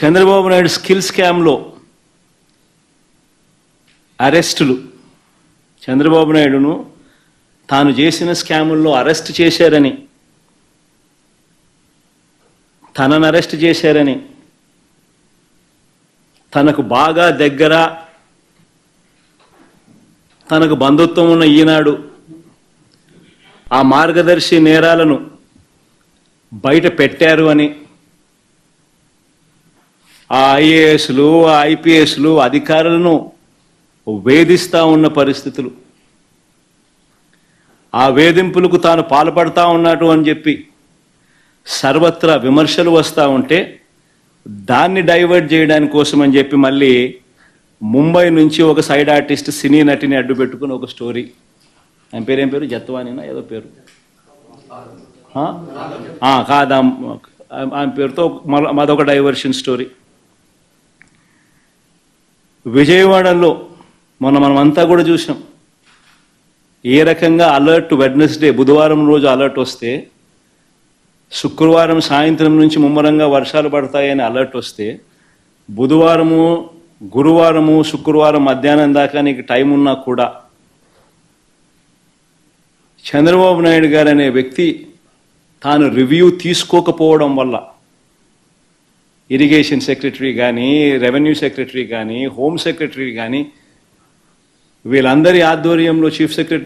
Chandrababu Naidu skill స్కామ్లో అరెస్టులు, చంద్రబాబు నాయుడును తాను చేసిన స్కాముల్లో అరెస్ట్ చేశారని, తనను అరెస్ట్ చేశారని, తనకు బాగా దగ్గర, తనకు బంధుత్వం ఉన్న ఈనాడు ఆ మార్గదర్శి నేరాలను బయట పెట్టారు అని ఆ ఐఏఎస్లు, ఆ ఐపీఎస్లు అధికారులను వేధిస్తూ ఉన్న పరిస్థితులు, ఆ వేధింపులకు తాను పాల్పడతా ఉన్నాడు అని చెప్పి సర్వత్రా విమర్శలు వస్తూ ఉంటే దాన్ని డైవర్ట్ చేయడానికి కోసం అని చెప్పి మళ్ళీ ముంబై నుంచి ఒక సైడ్ ఆర్టిస్ట్ సినీ నటిని అడ్డు పెట్టుకుని ఒక స్టోరీ, ఆయన పేరు ఏం పేరు, జత్వానినా ఏదో పేరు కాదా, ఆయన పేరుతో మరొక డైవర్షన్ స్టోరీ. విజయవాడలో మనమంతా కూడా చూసాం ఏ రకంగా అలర్ట్. వెడ్నెస్డే బుధవారం రోజు అలర్ట్ వస్తే శుక్రవారం సాయంత్రం నుంచి ముమ్మరంగా వర్షాలు పడతాయని అలర్ట్ వస్తే బుధవారము, గురువారము, శుక్రవారం మధ్యాహ్నం దాకా నీకు టైం ఉన్నా కూడా చంద్రబాబు నాయుడు గారు అనే వ్యక్తి తాను రివ్యూ తీసుకోకపోవడం వల్ల ఇరిగేషన్ సెక్రటరీ కానీ, రెవెన్యూ సెక్రటరీ కానీ, హోమ్ సెక్రటరీ కానీ వీళ్ళందరి ఆధ్వర్యంలో చీఫ్ సెక్రటరీ